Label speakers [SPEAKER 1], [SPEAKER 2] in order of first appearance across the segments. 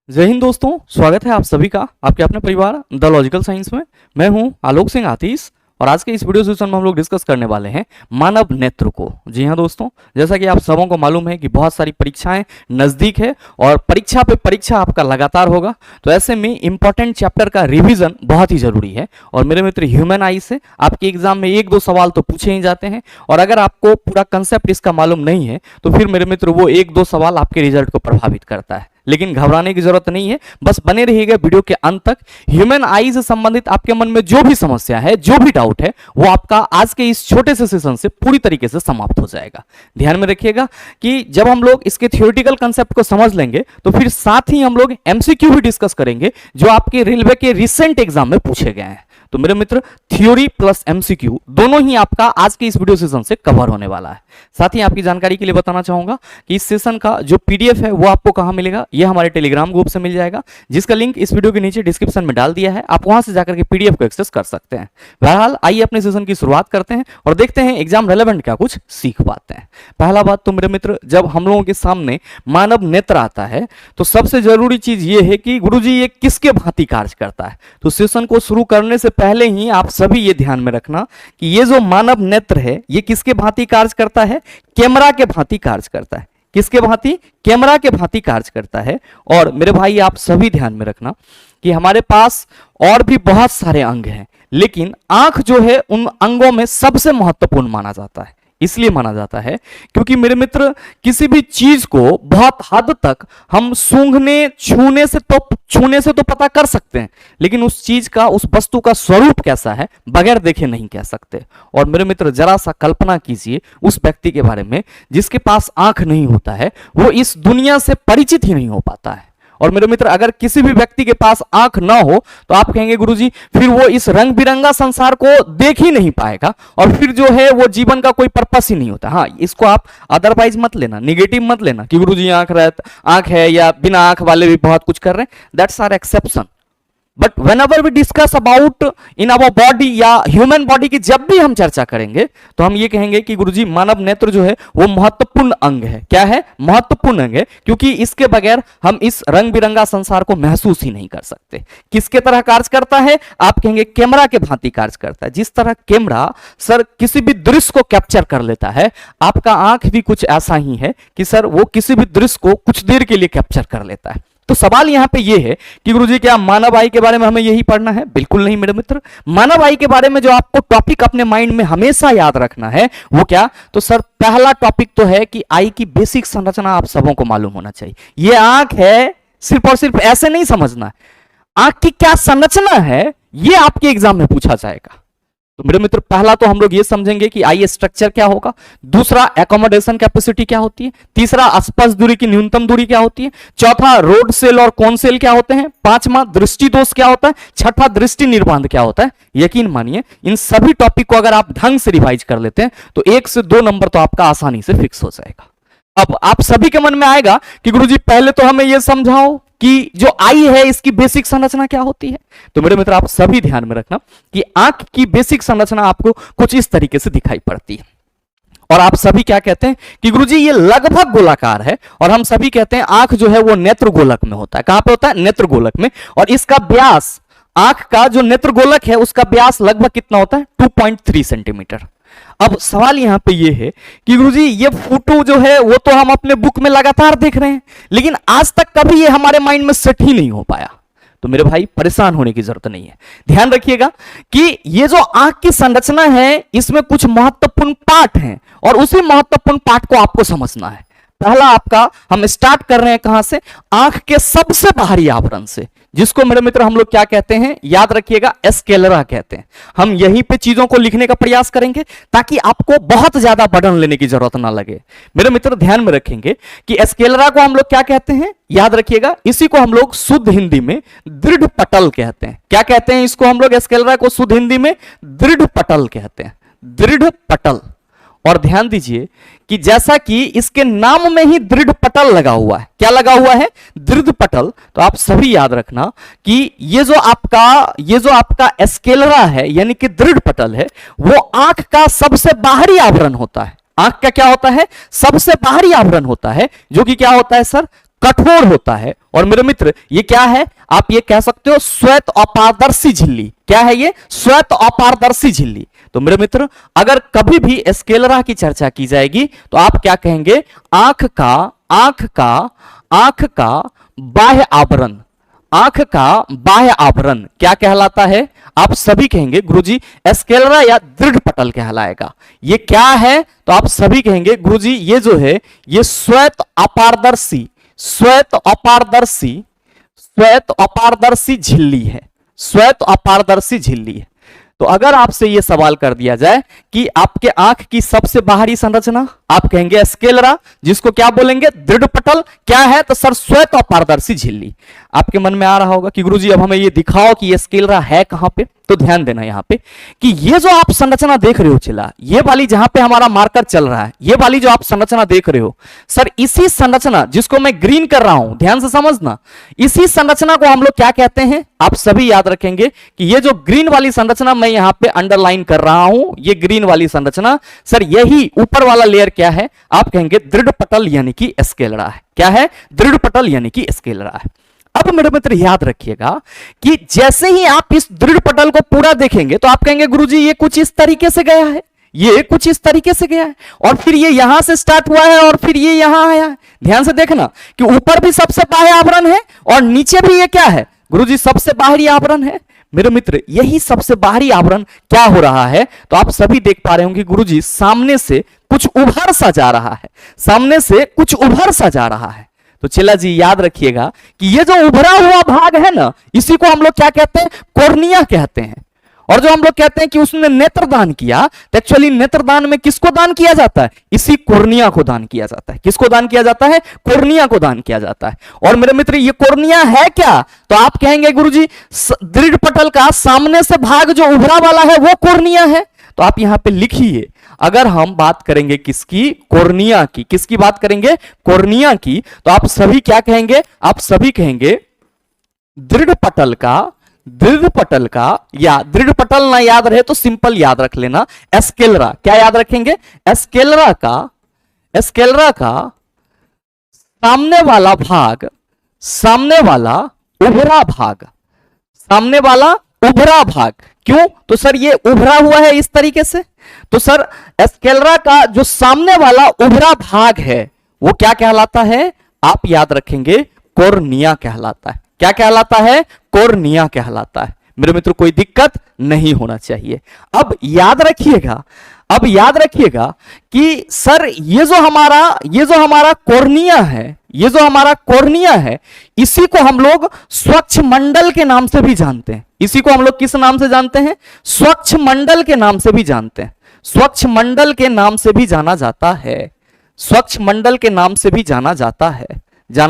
[SPEAKER 1] जय हिंद दोस्तों, स्वागत है आप सभी का आपके अपने परिवार द लॉजिकल साइंस में। मैं हूं आलोक सिंह आतीश और आज के इस वीडियो सेशन में हम लोग डिस्कस करने वाले हैं मानव नेत्र को। जी हां दोस्तों, जैसा कि आप सबों को मालूम है कि बहुत सारी परीक्षाएं नजदीक है और परीक्षा पे परीक्षा आपका लगातार होगा, तो ऐसे में इंपॉर्टेंट चैप्टर का रिवीजन बहुत ही जरूरी है। और मेरे मित्र, ह्यूमन आई से आपके एग्जाम में एक दो सवाल तो पूछे ही जाते हैं और अगर आपको पूरा कंसेप्ट इसका मालूम नहीं है तो फिर मेरे मित्र वो एक दो सवाल आपके रिजल्ट को प्रभावित करता है। लेकिन घबराने की जरूरत नहीं है, बस बने रहिएगा वीडियो के अंत तक। ह्यूमन आई से संबंधित आपके मन में जो भी समस्या है, जो भी डाउट है, वो आपका आज के इस छोटे से सेशन से पूरी तरीके से समाप्त हो जाएगा। ध्यान में रखिएगा कि जब हम लोग इसके थ्योरेटिकल कंसेप्ट को समझ लेंगे तो फिर साथ ही हम लोग एमसीक्यू भी डिस्कस करेंगे जो आपके रेलवे के रिसेंट एग्जाम में पूछे गए हैं। तो मेरे मित्र, थ्योरी प्लस एमसीक्यू दोनों ही आपका आज के इस वीडियो सेशन से कवर होने वाला है। साथ ही आपकी जानकारी के लिए बताना चाहूंगा कि इस सेशन का जो पीडीएफ है वो आपको कहां मिलेगा, ये हमारे टेलीग्राम ग्रुप से मिल जाएगा, जिसका लिंक इस वीडियो के नीचे डिस्क्रिप्शन में डाल दिया है। आप वहां से जाकर के पीडीएफ को एक्सेस कर सकते हैं। बहरहाल आइए अपने सेशन की शुरुआत करते हैं और देखते हैं एग्जाम रेलेवेंट क्या कुछ सीख पाते हैं। पहला बात तो मेरे मित्र, जब हम लोगों के सामने मानव नेत्र आता है तो सबसे जरूरी चीज ये है कि गुरुजी ये किसके भांति कार्य करता है। तो सेशन को शुरू करने से पहले ही आप सभी ये ध्यान में रखना कि ये जो मानव नेत्र है ये किसके भांति कार्य करता है, कैमरा के भांति कार्य करता है। किसके भांति? कैमरा के भांति कार्य करता है। और मेरे भाई आप सभी ध्यान में रखना कि हमारे पास और भी बहुत सारे अंग हैं, लेकिन आंख जो है उन अंगों में सबसे महत्वपूर्ण माना जाता है। इसलिए माना जाता है क्योंकि मेरे मित्र, किसी भी चीज को बहुत हद तक हम सूंघने छूने से तो पता कर सकते हैं, लेकिन उस चीज का, उस वस्तु का स्वरूप कैसा है बगैर देखे नहीं कह सकते। और मेरे मित्र, जरा सा कल्पना कीजिए उस व्यक्ति के बारे में जिसके पास आंख नहीं होता है, वो इस दुनिया से परिचित ही नहीं हो पाता है। और मेरे मित्र, अगर किसी भी व्यक्ति के पास आंख ना हो तो आप कहेंगे गुरुजी फिर वो इस रंग बिरंगा संसार को देख ही नहीं पाएगा और फिर जो है वो जीवन का कोई पर्पस ही नहीं होता। हाँ, इसको आप अदरवाइज मत लेना, निगेटिव मत लेना कि गुरुजी आंख है या बिना आंख वाले भी बहुत कुछ कर रहे हैं। That's are exception. But whenever we discuss about in our body या ह्यूमन बॉडी की जब भी हम चर्चा करेंगे तो हम ये कहेंगे कि गुरुजी मानव नेत्र जो है वो महत्वपूर्ण अंग है। क्या है? महत्वपूर्ण अंग है, क्योंकि इसके बगैर हम इस रंग बिरंगा संसार को महसूस ही नहीं कर सकते। किसके तरह कार्य करता है? आप कहेंगे कैमरा के भांति कार्य करता है। जिस तरह कैमरा सर किसी भी दृश्य को कैप्चर कर लेता है, आपका आंख भी कुछ ऐसा ही है कि सर वो किसी भी दृश्य को कुछ देर के लिए कैप्चर कर लेता है। तो सवाल यहां पे ये है कि गुरुजी क्या मानव आई के बारे में हमें यही पढ़ना है? बिल्कुल नहीं मेरे मित्र। मानव आई के बारे में जो आपको टॉपिक अपने माइंड में हमेशा याद रखना है वो क्या? तो सर पहला टॉपिक तो है कि आई की बेसिक संरचना आप सबों को मालूम होना चाहिए। ये आंख है, सिर्फ और सिर्फ ऐसे नहीं समझना है। आंख की क्या संरचना है ये आपके एग्जाम में पूछा जाएगा। तो मेरे मित्र, पहला तो हम लोग ये समझेंगे कि आई स्ट्रक्चर क्या होगा, दूसरा एकोमोडेशन कैपेसिटी क्या होती है, तीसरा स्पर्श दूरी की न्यूनतम दूरी क्या होती है, चौथा रोड सेल और कोन सेल क्या होते हैं, पांचवा दृष्टि दोष क्या होता है, छठा दृष्टि निर्बाध क्या होता है। यकीन मानिए इन सभी टॉपिक को अगर आप ढंग से रिवाइज कर लेते हैं तो 1 से 2 नंबर तो आपका आसानी से फिक्स हो जाएगा। अब आप सभी के मन में आएगा कि गुरुजी पहले तो हमें यह समझाओ कि जो आई है इसकी बेसिक संरचना क्या होती है। तो मेरे मित्र, आप सभी ध्यान में रखना कि आंख की बेसिक संरचना आपको कुछ इस तरीके से दिखाई पड़ती है। और आप सभी क्या कहते हैं कि गुरुजी ये लगभग गोलाकार है, और हम सभी कहते हैं आंख जो है वो नेत्र गोलक में होता है। कहां पे होता है? नेत्र गोलक में। और इसका व्यास, आंख का जो नेत्र गोलक है उसका व्यास लगभग कितना होता है? 2.3 सेंटीमीटर। अब सवाल यहां पे ये है कि गुरुजी ये फोटो जो है वो तो हम अपने बुक में लगातार देख रहे हैं, लेकिन आज तक कभी ये हमारे माइंड में सेट ही नहीं हो पाया। तो मेरे भाई परेशान होने की जरूरत नहीं है। ध्यान रखिएगा कि ये जो आंख की संरचना है इसमें कुछ महत्वपूर्ण पार्ट हैं और उसी महत्वपूर्ण पार्ट को आपको समझना है। पहला आपका, हम स्टार्ट कर रहे हैं कहां से? आंख के सबसे बाहरी आवरण से, जिसको मेरे मित्र हम लोग क्या कहते हैं? याद रखिएगा, स्क्लेरा कहते हैं। हम यहीं पे चीजों को लिखने का प्रयास करेंगे ताकि आपको बहुत ज्यादा बर्डन लेने की जरूरत ना लगे। मेरे मित्र ध्यान में रखेंगे कि स्क्लेरा को हम लोग क्या कहते हैं? याद रखिएगा, इसी को हम लोग शुद्ध हिंदी में दृढ़ पटल कहते हैं। क्या कहते हैं इसको हम लोग? स्क्लेरा को शुद्ध हिंदी में दृढ़ पटल कहते हैं। दृढ़ पटल। और ध्यान दीजिए कि जैसा कि इसके नाम में ही दृढ़ पटल लगा हुआ है। क्या लगा हुआ है? दृढ़ पटल। तो आप सभी याद रखना कि ये जो आपका स्क्लेरा है यानी कि दृढ़ पटल है, वो आंख का सबसे बाहरी आवरण होता है। आंख का क्या होता है? सबसे बाहरी आवरण होता है, जो कि क्या होता है सर? कठोर होता है। और मेरे मित्र ये क्या है, आप ये कह सकते हो श्वेत अपारदर्शी झिल्ली। क्या है ये? श्वेत अपारदर्शी झिल्ली। तो मेरे मित्र अगर कभी भी स्क्लेरा की चर्चा की जाएगी तो आप क्या कहेंगे? आंख का बाह्य आवरण, आंख का बाह्य आवरण क्या कहलाता है? आप सभी कहेंगे गुरुजी स्क्लेरा या दृढ़ पटल कहलाएगा। ये क्या है? तो आप सभी कहेंगे गुरुजी ये जो है ये श्वेत अपारदर्शी झिल्ली है, श्वेत अपारदर्शी झिल्ली है। तो अगर आपसे यह सवाल कर दिया जाए कि आपके आंख की सबसे बाहरी संरचना, आप कहेंगे स्क्लेरा, जिसको क्या बोलेंगे? दृढ़ पटल। क्या है? तो सर श्वेत अपारदर्शी झिल्ली। आपके मन में आ रहा होगा कि गुरुजी अब हमें ये दिखाओ कि ये स्क्लेरा है कहां पे। तो ध्यान देना यहां पे कि ये जो आप संरचना देख रहे हो चिल्ला, ये वाली जहां पे हमारा मार्कर चल रहा है, ये वाली जो आप संरचना देख रहे हो सर, इसी संरचना जिसको मैं ग्रीन कर रहा हूं, ध्यान से समझना, इसी संरचना को हम लोग क्या कहते हैं? आप सभी याद रखेंगे कि ये जो ग्रीन वाली संरचना मैं यहां पे अंडरलाइन कर रहा हूं, ये ग्रीन वाली संरचना सर, यही ऊपर वाला लेयर क्या है? आप कहेंगे दृढ़ पटल यानी कि स्क्लेरा है। क्या है? दृढ़ पटल यानी कि स्क्लेरा है। अब मेरे मित्र याद रखिएगा कि जैसे ही आप इस दृढ़ पटल को पूरा देखेंगे तो आप कहेंगे गुरुजी ये कुछ इस तरीके से गया है, ये कुछ इस तरीके से गया है, और फिर ये यहां से स्टार्ट हुआ है और फिर ये यहां आया है। ध्यान से देखना कि ऊपर भी सबसे बाह्य आवरण है और नीचे भी ये क्या है गुरुजी? सबसे बाहरी आवरण है। मेरे मित्र यही सबसे बाहरी आवरण क्या हो रहा है? तो आप सभी देख पा रहे होंगे गुरुजी सामने से कुछ उभर सा जा रहा है, सामने से कुछ उभर सा जा रहा है। तो चला जी याद रखिएगा कि ये जो उभरा हुआ भाग है ना, इसी को हम लोग क्या कहते हैं? कॉर्निया कहते हैं। और जो हम लोग कहते हैं कि उसने नेत्रदान किया, तो एक्चुअली नेत्रदान में किसको दान किया जाता है? इसी कॉर्निया को दान किया जाता है। किसको दान किया जाता है? कॉर्निया को दान किया जाता है। और मेरे मित्र ये कॉर्निया है क्या? तो आप कहेंगे गुरुजी दृढ़ पटल का सामने से भाग जो उभरा वाला है वो कॉर्निया है। तो आप यहां पे लिखिए, अगर हम बात करेंगे किसकी? कॉर्निया की। किसकी बात करेंगे? कॉर्निया की। तो आप सभी क्या कहेंगे? आप सभी कहेंगे दृढ़ पटल का या दृढ़ पटल ना याद रहे तो सिंपल याद रख लेना स्क्लेरा। क्या याद रखेंगे? स्क्लेरा का सामने वाला भाग, सामने वाला उभरा भाग। क्यों? तो सर ये उभरा हुआ है इस तरीके से, तो सर स्क्लेरा का जो सामने वाला उभरा भाग है वो क्या कहलाता है? आप याद रखेंगे कॉर्निया कहलाता है। क्या कहलाता है? कॉर्निया कहलाता है। मेरे मित्र कोई दिक्कत नहीं होना चाहिए। अब याद रखिएगा कि सर ये जो हमारा कॉर्निया है, इसी को हम लोग स्वच्छ मंडल के नाम से भी जानते हैं। इसी को हम लोग किस नाम से जानते हैं? स्वच्छ मंडल के नाम से भी जानते हैं। स्वच्छ मंडल के नाम से भी जाना जाता है। स्वच्छ मंडल के नाम से भी जाना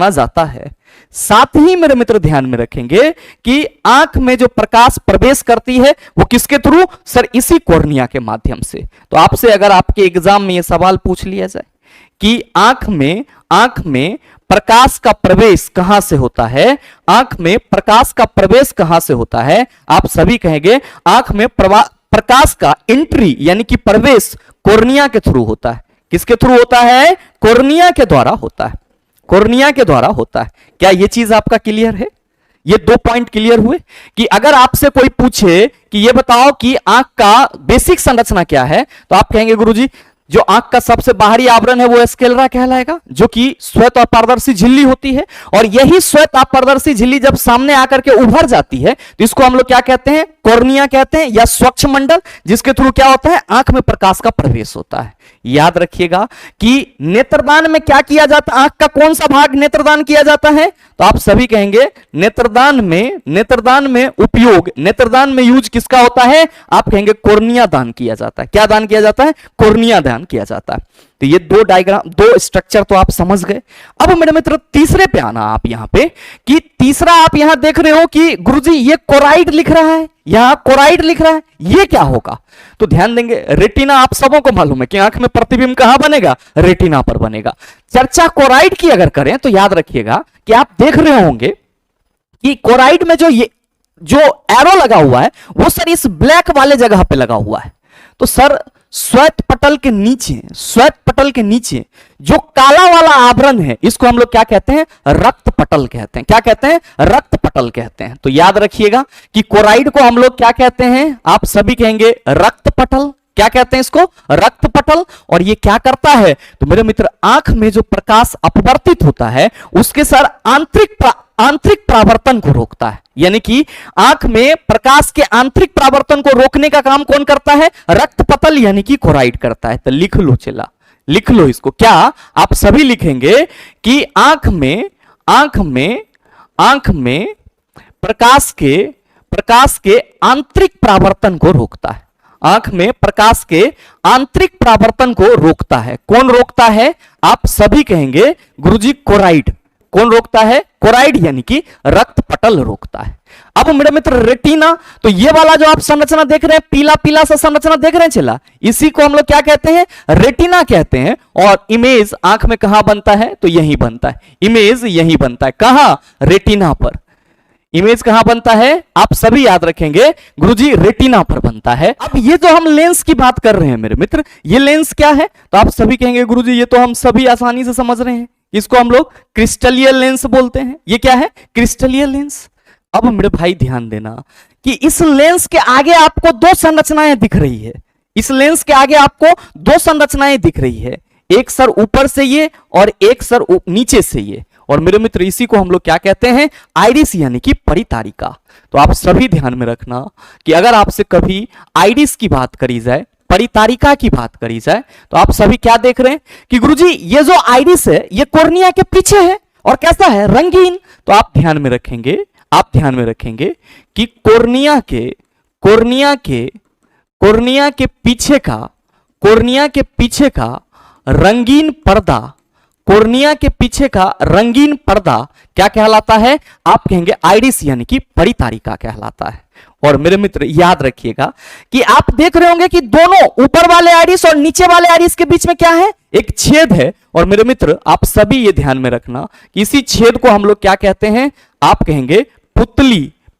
[SPEAKER 1] जाता है। साथ ही मेरे मित्र ध्यान में रखेंगे कि आंख में जो प्रकाश प्रवेश करती है वो किसके थ्रू? सर इसी कॉर्निया के माध्यम से। तो आपसे अगर आपके एग्जाम में यह सवाल पूछ लिया जाए कि आंख में प्रकाश का प्रवेश कहां से होता है, आंख में प्रकाश का प्रवेश कहां से होता है, आप सभी कहेंगे आंख में प्रकाश का एंट्री यानी कि प्रवेश कॉर्निया के थ्रू होता है। किसके थ्रू होता है? कॉर्निया के द्वारा होता है। कॉर्निया के द्वारा होता है। क्या यह चीज आपका क्लियर है? ये 2 पॉइंट क्लियर हुए कि अगर आपसे कोई पूछे कि ये बताओ कि आंख का बेसिक संरचना क्या है, तो आप कहेंगे गुरुजी जो आंख का सबसे बाहरी आवरण है वो स्क्लेरा कहलाएगा, जो कि श्वेत अपारदर्शी झिल्ली होती है। और यही श्वेत अपारदर्शी झिल्ली जब सामने आकर के उभर जाती है तो इसको हम लोग क्या कहते हैं? कॉर्निया कहते हैं या स्वच्छ मंडल, जिसके थ्रू क्या होता है? आंख में प्रकाश का प्रवेश होता है। याद रखिएगा कि नेत्रदान में क्या किया जाता है? आंख का कौन सा भाग नेत्रदान किया जाता है? तो आप सभी कहेंगे नेत्रदान में यूज किसका होता है? आप कहेंगे कॉर्निया दान किया जाता है। क्या दान किया जाता है? कॉर्निया दान किया जाता है। तो ये 2 डायग्राम, 2 स्ट्रक्चर तो आप समझ गए। अब मेरे मित्र तीसरे पे आना आप यहां पे कि तीसरा आप यहां देख रहे हो कि गुरुजी ये कोराइड लिख रहा है, यहां कोराइड लिख रहा है, ये क्या होगा? तो ध्यान देंगे रेटिना आप सबों को मालूम है कि आंख में प्रतिबिंब कहां बनेगा? रेटिना पर बनेगा। चर्चा कोराइड की अगर करें तो याद रखिएगा कि आप देख रहे होंगे कि कोराइड में जो एरो लगा हुआ है वो सर इस ब्लैक वाले जगह पे लगा हुआ है। तो सर श्वेत पटल के नीचे जो काला वाला आवरण है, इसको हम लोग क्या कहते हैं? रक्त पटल कहते हैं। क्या कहते हैं? रक्त पटल कहते हैं। तो याद रखिएगा कि कोराइड को हम लोग क्या कहते हैं? आप सभी कहेंगे रक्त पटल। क्या कहते हैं इसको? रक्त पटल। और ये क्या करता है? तो मेरे मित्र, आंख में जो प्रकाश अपवर्तित होता है उसके सर आंतरिक परावर्तन को रोकता है। यानी कि आंख में प्रकाश के आंतरिक परावर्तन को रोकने का काम कौन करता है? रक्त पटल यानी कि कोराइड करता है। तो लिख लो चला, लिख लो इसको। क्या आप सभी लिखेंगे कि आंख में प्रकाश के आंतरिक परावर्तन को रोकता है। आंख में प्रकाश के आंतरिक परावर्तन को रोकता है। कौन रोकता है? आप सभी कहेंगे गुरुजी कोराइड। कौन रोकता है? कोराइड यानी कि रक्त पटल रोकता है। अब मेरे मित्र रेटिना, तो ये वाला जो आप संरचना देख रहे हैं, पीला पीला सा संरचना देख रहे हैं चला, इसी को हम लोग क्या कहते हैं? रेटिना कहते हैं। और इमेज आंख में कहां बनता है? तो यहीं बनता है। इमेज यहीं बनता है। कहां? रेटिना पर। इमेज कहां बनता है? आप सभी याद रखेंगे गुरुजी रेटिना पर बनता है। अब ये जो हम लेंस की बात कर रहे हैं मेरे मित्र, ये लेंस क्या है? तो आप सभी कहेंगे गुरुजी ये तो हम सभी आसानी से समझ रहे हैं, इसको हम लोग क्रिस्टलीय लेंस बोलते हैं। ये क्या है? क्रिस्टलीय लेंस। अब मेरे भाई ध्यान देना कि इस लेंस के आगे आपको दो संरचनाएं दिख रही है। इस लेंस के आगे आपको दो संरचनाएं दिख रही है, एक सर ऊपर से ये और एक सर नीचे से ये। और मेरे मित्र इसी को हम लोग क्या कहते हैं? आइरिस यानी कि परितारिका। तो आप सभी ध्यान में रखना कि अगर आपसे कभी आइरिस की बात करी जाए, परितारिका की बात करी जाए, तो आप सभी क्या देख रहे हैं कि गुरुजी ये जो आइरिस है ये कॉर्निया के पीछे है और कैसा है? रंगीन। तो आप ध्यान में रखेंगे कि कॉर्निया के पीछे का रंगीन पर्दा, कॉर्निया के पीछे का रंगीन पर्दा क्या कहलाता है? आप कहेंगे आइरिस यानी कि परितारिका कहलाता है। और मेरे मित्र याद रखिएगा कि आप देख रहे होंगे कि दोनों ऊपर वाले आइरिस और नीचे वाले आइरिस के बीच में क्या है? एक छेद है। और मेरे मित्र आप सभी ये ध्यान में रखना कि इसी छेद को हम लोग क्या कहते हैं? आप कहेंगे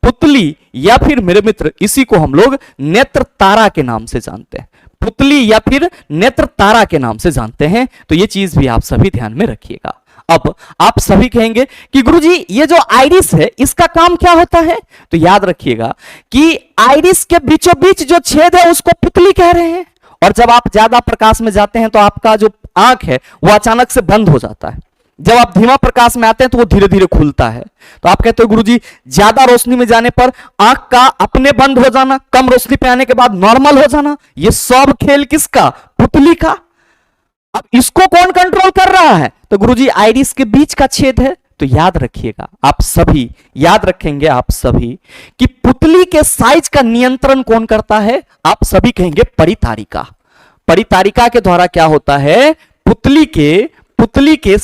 [SPEAKER 1] पुतली या फिर मेरे मित्र इसी को हम लोग नेत्र तारा के नाम से जानते हैं। पुतली या फिर नेत्र तारा के नाम से जानते हैं। तो ये चीज भी आप सभी ध्यान में रखिएगा। अब आप सभी कहेंगे कि गुरुजी ये जो आइरिस है इसका काम क्या होता है? तो याद रखिएगा कि आइरिस के बीचों बीच जो छेद है उसको पुतली कह रहे हैं। और जब आप ज्यादा प्रकाश में जाते हैं तो आपका जो आंख है वो अचानक से बंद हो जाता है। जब आप धीमा प्रकाश में आते हैं तो वो धीरे धीरे खुलता है। तो आप कहते हो गुरुजी ज्यादा रोशनी में जाने पर आंख का अपने बंद हो जाना, कम रोशनी पे आने के बाद नॉर्मल हो जाना, ये सब खेल किसका? पुतली का। अब इसको कौन कंट्रोल कर रहा है? तो गुरुजी आइरिस के बीच का छेद है। तो याद रखिएगा, आप सभी याद रखेंगे आप सभी कि पुतली के साइज का नियंत्रण कौन करता है? आप सभी कहेंगे परितारिका। परितारिका के द्वारा क्या होता है? पुतली के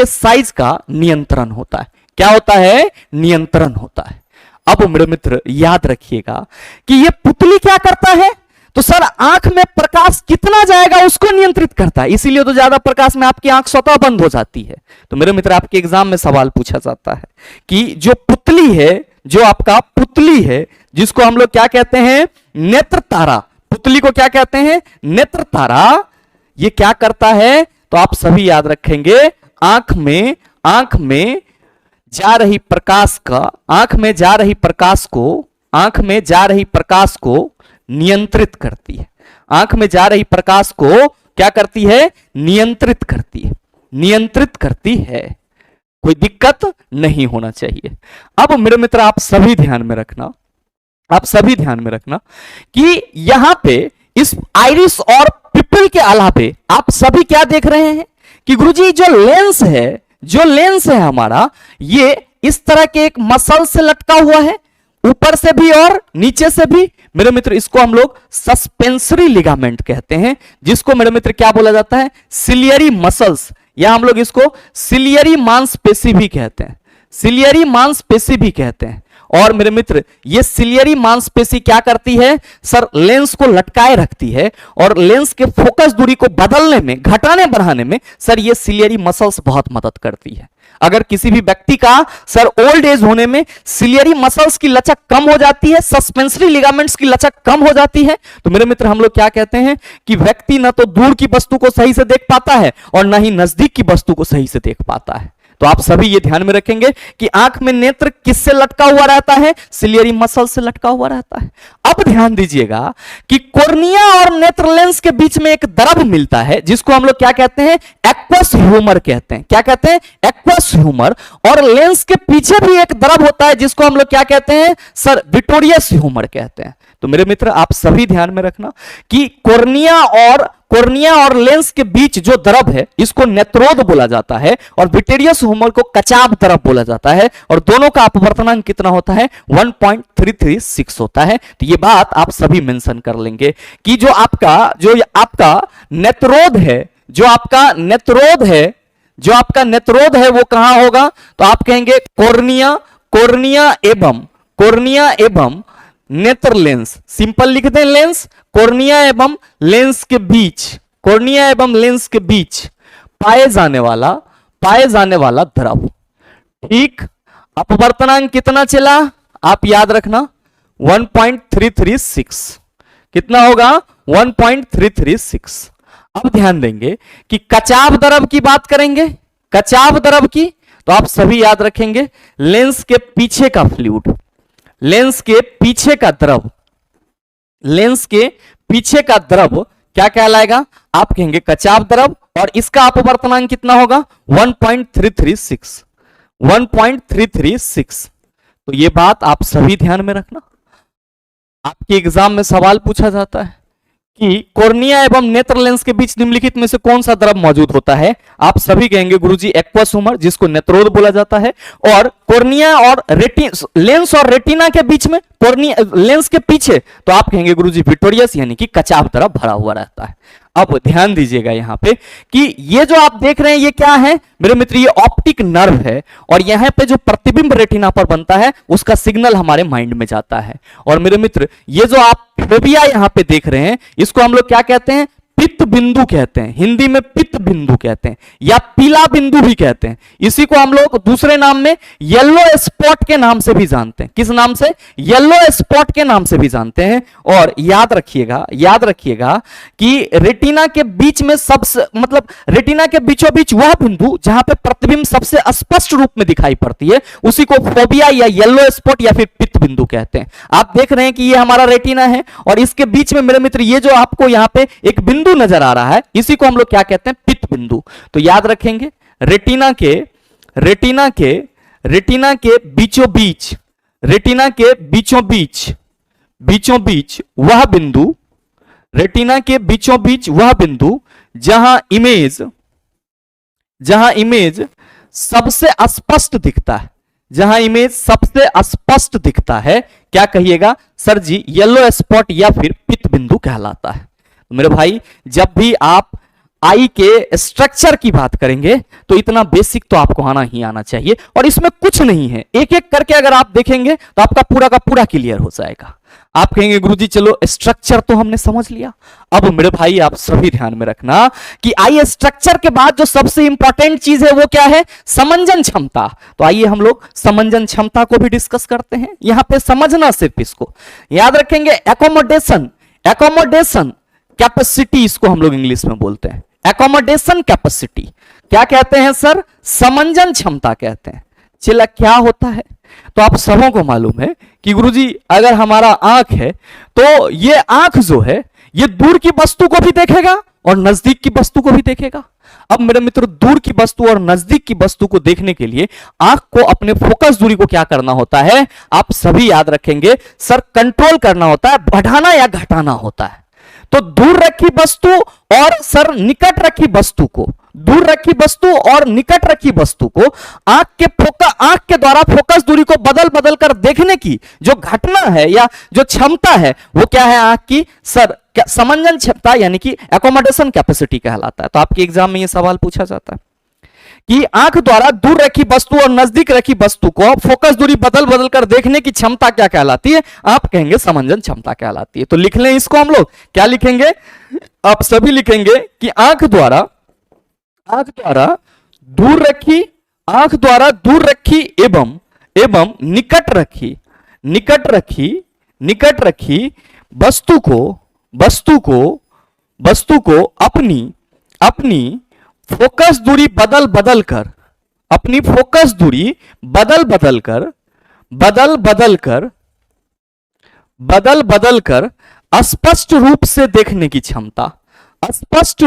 [SPEAKER 1] साइज का नियंत्रण होता है। क्या होता है? नियंत्रण होता है। अब मेरे मित्र याद रखिएगा कि ये पुतली क्या करता है? तो सर आंख में प्रकाश कितना जाएगा उसको नियंत्रित करता है। इसीलिए तो ज्यादा प्रकाश में आपकी आंख स्वतः बंद हो जाती है। तो मेरे मित्र आपके एग्जाम में सवाल पूछा जाता है कि जो पुतली है, जो आपका पुतली है, जिसको हम लोग क्या कहते हैं? नेत्र तारा। पुतली को क्या कहते हैं? नेत्र तारा। ये क्या करता है? तो आप सभी याद रखेंगे आंख में जा रही प्रकाश को नियंत्रित करती है। आंख में जा रही प्रकाश को क्या करती है? नियंत्रित करती है। कोई दिक्कत नहीं होना चाहिए। अब मेरे मित्र आप सभी ध्यान में रखना कि यहां पे इस आइरिस और पिपल के अलावे आप सभी क्या देख रहे हैं कि गुरुजी जो लेंस है हमारा, ये इस तरह के एक मसल से लटका हुआ है, ऊपर से भी और नीचे से भी। मेरे मित्र इसको हम लोग सस्पेंसरी लिगामेंट कहते हैं, जिसको मेरे मित्र क्या बोला जाता है? सिलियरी मसल्स, या हम लोग इसको सिलियरी मांसपेशी भी कहते हैं। और मेरे मित्र ये सिलियरी मांसपेशी क्या करती है? सर लेंस को लटकाए रखती है और लेंस के फोकस दूरी को बदलने में, घटाने बढ़ाने में सर ये सिलियरी मसल्स बहुत मदद करती है। अगर किसी भी व्यक्ति का सर ओल्ड एज होने में सिलियरी मसल्स की लचक कम हो जाती है, सस्पेंसरी लिगामेंट्स की लचक कम हो जाती है, तो मेरे मित्र हम लोग क्या कहते हैं कि व्यक्ति ना तो दूर की वस्तु को सही से देख पाता है और ना ही नजदीक की वस्तु को सही से देख पाता है। तो आप सभी ये ध्यान में रखेंगे कि आंख में नेत्र किससे लटका हुआ रहता है? सिलियरी मसल से लटका हुआ रहता है। अब ध्यान दीजिएगा कि कॉर्निया और नेत्र लेंस के बीच में एक द्रव मिलता है जिसको हम लोग क्या कहते हैं? एक्वस ह्यूमर कहते हैं। क्या कहते हैं? Aqueous humour. और लेंस के पीछे भी एक द्रव होता है जिसको हम लोग क्या कहते हैं? सर विटोरियस ह्यूमर कहते हैं। तो मेरे मित्र आप सभी ध्यान में रखना कि कॉर्निया और लेंस के बीच जो द्रव है इसको नेत्रोद बोला जाता है और विटेरियस ह्यूमर को कचाब द्रव बोला जाता है, और दोनों का अपवर्तनांक कितना होता है? 1.336 होता है। तो ये बात आप सभी मेंशन कर लेंगे कि जो आपका नेत्रोद है वो कहां होगा? तो आप कहेंगे कॉर्निया एवं नेत्र लेंस। सिंपल लिख दें लेंस। कॉर्निया एवं लेंस के बीच पाए जाने वाला द्रव। ठीक, अपवर्तनांक कितना चला? आप याद रखना 1.336। कितना होगा? 1.336। अब ध्यान देंगे कि कचाब द्रव की बात करेंगे। कचाब द्रव की तो आप सभी याद रखेंगे लेंस के पीछे का फ्लूइड, लेंस के पीछे का द्रव क्या कहलाएगा? आप कहेंगे कचाब द्रव, और इसका अपवर्तनांक कितना होगा? 1.336। तो ये बात आप सभी ध्यान में रखना। आपके एग्जाम में सवाल पूछा जाता है कि कॉर्निया एवं नेत्र लेंस के बीच निम्नलिखित में से कौन सा द्रव मौजूद होता है? आप सभी कहेंगे गुरुजी एक्वस ह्यूमर, जिसको नेत्रोद बोला जाता है। और कॉर्निया और लेंस और रेटिना के बीच में, लेंस के पीछे तो आप कहेंगे गुरुजी विटोरियस, यानी कि कचाब द्रव भरा हुआ रहता है। अब ध्यान दीजिएगा यहां पे कि ये जो आप देख रहे हैं ये क्या है मेरे मित्र? ये ऑप्टिक नर्व है, और यहां पे जो प्रतिबिंब रेटिना पर बनता है उसका सिग्नल हमारे माइंड में जाता है। और मेरे मित्र ये जो आप फोबिया यहां पे देख रहे हैं इसको हम लोग क्या कहते हैं? पित्त बिंदु कहते हैं। हिंदी में पित्त बिंदु कहते हैं या पीला बिंदु भी कहते हैं। इसी को हम लोग दूसरे नाम में येलो स्पॉट के नाम से भी जानते हैं। किस नाम से? येलो स्पॉट के नाम से भी जानते हैं। और याद रखिएगा कि रेटिना के बीच में रेटिना के बीचों बीच वह बिंदु जहां पे प्रतिबिंब सबसे स्पष्ट रूप में दिखाई पड़ती है उसी को फोबिया या येलो स्पॉट या फिर पित्त बिंदु कहते हैं। आप देख रहे हैं कि ये हमारा रेटिना है और इसके बीच में मेरे मित्र ये जो आपको यहां पे एक बिंदु नजर आ रहा है इसी को हम लोग क्या कहते हैं? पित्त बिंदु। तो याद रखेंगे रेटिना के बीचों बीच वह बिंदु, रेटिना के बीचों बीच वह बिंदु जहां इमेज सबसे स्पष्ट दिखता है, क्या कहिएगा सर जी? येलो स्पॉट या फिर पित्त बिंदु कहलाता है। मेरे भाई जब भी आप आई के स्ट्रक्चर की बात करेंगे तो इतना बेसिक तो आपको आना ही आना चाहिए, और इसमें कुछ नहीं है, एक एक करके अगर आप देखेंगे तो आपका पूरा का पूरा क्लियर हो जाएगा। आप कहेंगे गुरुजी चलो स्ट्रक्चर तो हमने समझ लिया। अब मेरे भाई आप सभी ध्यान में रखना कि आई स्ट्रक्चर के बाद जो सबसे इंपॉर्टेंट चीज है वो क्या है? समंजन क्षमता। तो आइए हम लोग समंजन क्षमता को भी डिस्कस करते हैं। यहां पे समझना सिर्फ इसको याद रखेंगे। एकोमोडेशन कैपेसिटी इसको हम लोग इंग्लिश में बोलते हैं। एकोमोडेशन कैपेसिटी क्या कहते हैं सर? समंजन क्षमता कहते हैं। चला क्या होता है? तो आप सबों को मालूम है कि गुरुजी अगर हमारा आंख है तो ये आंख जो है ये दूर की वस्तु को भी देखेगा और नजदीक की वस्तु को भी देखेगा। अब मेरे मित्र दूर की वस्तु और नजदीक की वस्तु को देखने के लिए आंख को अपने फोकस दूरी को क्या करना होता है? आप सभी याद रखेंगे सर, कंट्रोल करना होता है, बढ़ाना या घटाना होता है। तो दूर रखी वस्तु और सर निकट रखी वस्तु को, दूर रखी वस्तु और निकट रखी वस्तु को आंख के द्वारा फोकस दूरी को बदल कर देखने की जो घटना है या जो क्षमता है वो क्या है? आंख की सर समंजन क्षमता यानी कि एकोमोडेशन कैपेसिटी कहलाता है। तो आपके एग्जाम में ये सवाल पूछा जाता है कि आंख द्वारा दूर रखी वस्तु और नजदीक रखी वस्तु को फोकस दूरी बदल कर देखने की क्षमता क्या कहलाती है? आप कहेंगे समंजन क्षमता कहलाती है। तो लिख लें इसको हम लोग, क्या लिखेंगे? आप सभी लिखेंगे कि आंख द्वारा दूर रखी आंख द्वारा दूर रखी एवं एवं निकट रखी निकट रखी निकट रखी वस्तु को वस्तु को वस्तु को अपनी अपनी फोकस दूरी बदल बदल कर अपनी फोकस दूरी बदल बदल कर बदल बदल कर बदल बदल कर स्पष्ट रूप से देखने की क्षमता स्पष्ट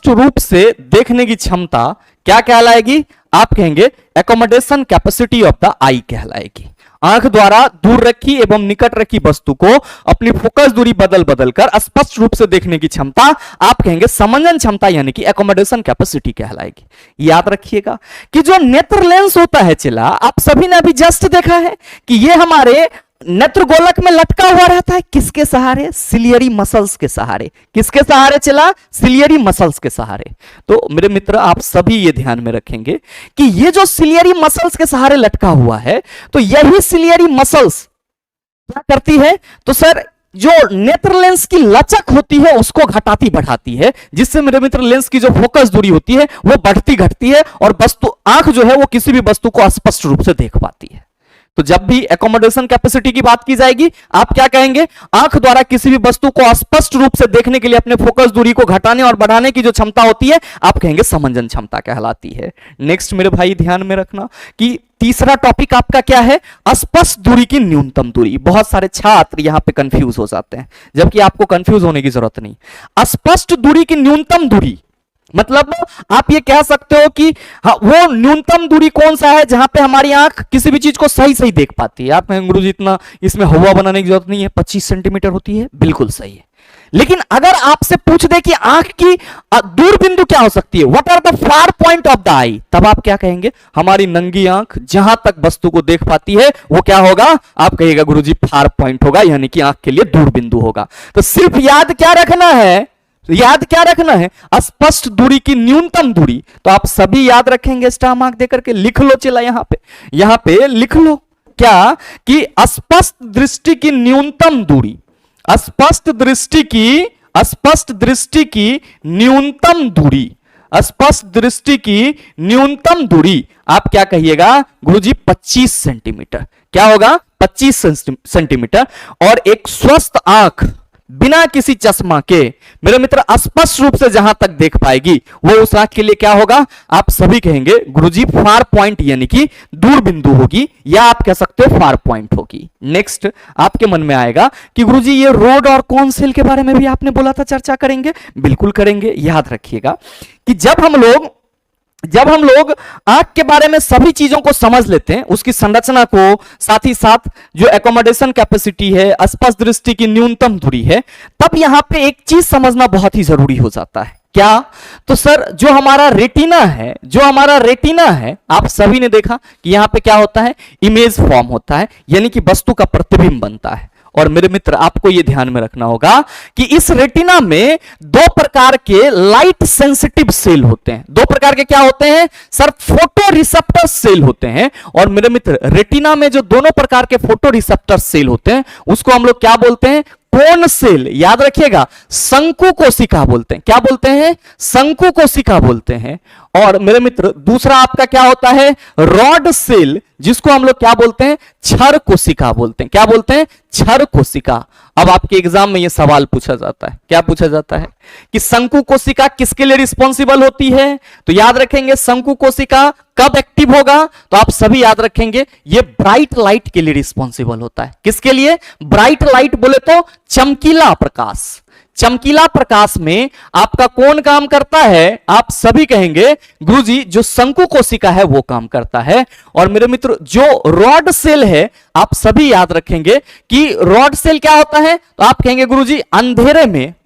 [SPEAKER 1] रूप से देखने की क्षमता क्या कहलाएगी? आप कहेंगे एकोमोडेशन कैपेसिटी ऑफ द आई कहलाएगी। आंख द्वारा दूर रखी एवं निकट रखी वस्तु को अपनी फोकस दूरी बदल बदल कर स्पष्ट रूप से देखने की क्षमता आप कहेंगे समंजन क्षमता यानी कि एकोमोडेशन कैपेसिटी कहलाएगी। याद रखिएगा कि जो नेत्र लेंस होता है चिला, आप सभी ने अभी जस्ट देखा है कि ये हमारे नेत्र गोलक में लटका हुआ रहता है किसके सहारे? सिलियरी मसल्स के सहारे। किसके सहारे चला? सिलियरी मसल्स के सहारे। तो मेरे मित्र आप सभी ये ध्यान में रखेंगे कि ये जो सिलियरी मसल्स के सहारे लटका हुआ है, तो यही सिलियरी मसल्स क्या करती है? तो सर जो नेत्र लेंस की लचक होती है उसको घटाती बढ़ाती है, जिससे मेरे मित्र लेंस की जो फोकस दूरी होती है वो बढ़ती घटती है और वस्तु आंख जो है वो किसी भी वस्तु को स्पष्ट रूप से देख पाती है। तो जब भी एकोमोडेशन कैपेसिटी की बात की जाएगी, आप क्या कहेंगे? आंख द्वारा किसी भी वस्तु को स्पष्ट रूप से देखने के लिए अपने फोकस दूरी को घटाने और बढ़ाने की जो क्षमता होती है, आप कहेंगे समंजन क्षमता कहलाती है। नेक्स्ट मेरे भाई ध्यान में रखना कि तीसरा टॉपिक आपका क्या है? स्पष्ट दूरी की न्यूनतम दूरी। बहुत सारे छात्र यहां पे कंफ्यूज हो जाते हैं, जबकि आपको कंफ्यूज होने की जरूरत नहीं। स्पष्ट दूरी की न्यूनतम दूरी मतलब आप ये कह सकते हो कि वो न्यूनतम दूरी कौन सा है जहां पे हमारी आंख किसी भी चीज को सही सही देख पाती है। आप कहेंगे गुरुजी इतना इसमें हवा बनाने की जरूरत नहीं है, 25 सेंटीमीटर होती है। बिल्कुल सही है, लेकिन अगर आपसे पूछ दे कि आंख की दूर बिंदु क्या हो सकती है, what are the far point of the eye, तब आप क्या कहेंगे? हमारी नंगी आंख जहां तक वस्तु को देख पाती है वो क्या होगा? आप कहिएगा गुरुजी फार पॉइंट होगा, यानी कि आंख के लिए दूर बिंदु होगा। तो सिर्फ याद क्या रखना है? याद क्या रखना है? स्पष्ट दूरी की न्यूनतम दूरी। तो आप सभी याद रखेंगे, स्टार मार्क देकर के लिख लो। चला यहां पे लिख लो क्या कि स्पष्ट दृष्टि की न्यूनतम दूरी, स्पष्ट दृष्टि की न्यूनतम दूरी, स्पष्ट दृष्टि की न्यूनतम दूरी आप क्या कहिएगा? गुरुजी 25 सेंटीमीटर। क्या होगा? 25 सेंटीमीटर। और एक स्वस्थ आंख बिना किसी चश्मा के मेरे मित्र स्पष्ट रूप से जहां तक देख पाएगी वो उस आंख के लिए क्या होगा? आप सभी कहेंगे गुरुजी फार पॉइंट यानी कि दूर बिंदु होगी, या आप कह सकते हो फार पॉइंट होगी। नेक्स्ट आपके मन में आएगा कि गुरुजी ये रोड और कॉन सेल के बारे में भी आपने बोला था चर्चा करेंगे। बिल्कुल करेंगे। याद रखिएगा कि जब हम लोग आंख के बारे में सभी चीजों को समझ लेते हैं, उसकी संरचना को, साथ ही साथ जो एकोमोडेशन कैपेसिटी है, स्पष्ट दृष्टि की न्यूनतम दूरी है, तब यहां पे एक चीज समझना बहुत ही जरूरी हो जाता है। क्या? तो सर जो हमारा रेटिना है, आप सभी ने देखा कि यहां पे क्या होता है? इमेज फॉर्म होता है, यानी कि वस्तु का प्रतिबिंब बनता है। और मेरे मित्र आपको यह ध्यान में रखना होगा कि इस रेटिना में दो प्रकार के लाइट सेंसिटिव सेल होते हैं। दो प्रकार के क्या होते हैं? सर फोटो रिसेप्टर सेल होते हैं। और मेरे मित्र रेटिना में जो दोनों प्रकार के फोटो रिसेप्टर सेल होते हैं उसको हम लोग क्या बोलते हैं? Cone cell. याद रखिएगा, शंकु कोशिका बोलते हैं। क्या बोलते हैं? शंकु कोशिका बोलते हैं। और मेरे मित्र दूसरा आपका क्या होता है? रॉड सेल, जिसको हम लोग क्या बोलते हैं? क्षर कोशिका बोलते हैं। क्या बोलते हैं? क्षर कोशिका। अब आपके एग्जाम में यह सवाल पूछा जाता है, क्या पूछा जाता है कि शंकु कोशिका किसके लिए रिस्पॉन्सिबल होती है? तो याद रखेंगे शंकु कोशिका कब एक्टिव होगा? तो आप सभी याद रखेंगे ये ब्राइट लाइट के लिए रिस्पॉन्सिबल होता है। किसके लिए? ब्राइट लाइट बोले तो चमकीला प्रकाश। चमकीला प्रकाश में आपका कौन काम करता है? आप सभी कहेंगे गुरुजी जो शंकु कोशिका है वो काम करता है। और मेरे मित्र जो रॉड सेल है, आप सभी याद रखेंगे कि रॉड सेल क्या होता है? तो आप कहेंगे गुरुजी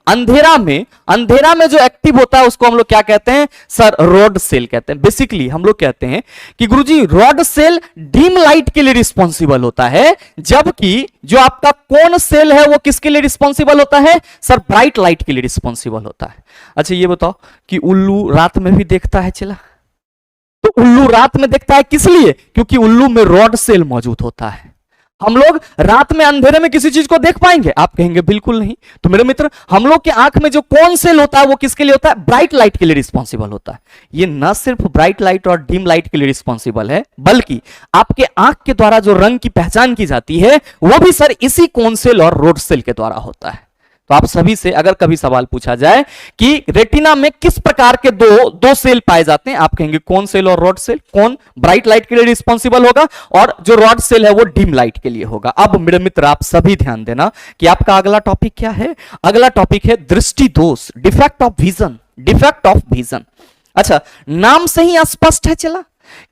[SPEAKER 1] अंधेरा में जो एक्टिव होता है उसको हम लोग क्या कहते हैं? सर रॉड सेल कहते हैं। बेसिकली हम लोग कहते हैं कि गुरुजी रॉड सेल डीम लाइट के लिए रिस्पॉन्सिबल होता है, जबकि जो आपका कोन सेल है वो किसके लिए रिस्पॉन्सिबल होता है? सर ब्राइट लाइट के लिए रिस्पॉन्सिबल होता है। अच्छा ये बताओ कि उल्लू रात में भी देखता है चिला? तो उल्लू रात में देखता है किस लिए? क्योंकि उल्लू में रॉड सेल मौजूद होता है। हम लोग रात में अंधेरे में किसी चीज को देख पाएंगे? आप कहेंगे बिल्कुल नहीं। तो मेरे मित्र, हम लोग के आंख में जो कौन सेल होता है वो किसके लिए होता है? ब्राइट लाइट के लिए रिस्पॉन्सिबल होता है। ये न सिर्फ ब्राइट लाइट और डिम लाइट के लिए रिस्पॉन्सिबल है, बल्कि आपके आंख के द्वारा जो रंग की पहचान की जाती है वो भी सर इसी कोन सेल और रोड सेल के द्वारा होता है। तो आप सभी से अगर कभी सवाल पूछा जाए कि रेटिना में किस प्रकार के दो सेल पाए जाते हैं, आप कहेंगे कौन सेल और रॉड सेल। कौन ब्राइट लाइट के लिए रिस्पॉन्सिबल होगा और जो रॉड सेल है वो डिम लाइट के लिए होगा। अब मेरे मित्र आप सभी ध्यान देना कि आपका अगला टॉपिक क्या है। अगला टॉपिक है दृष्टि दोष, defect of vision. Defect of vision, अच्छा नाम से ही स्पष्ट है चला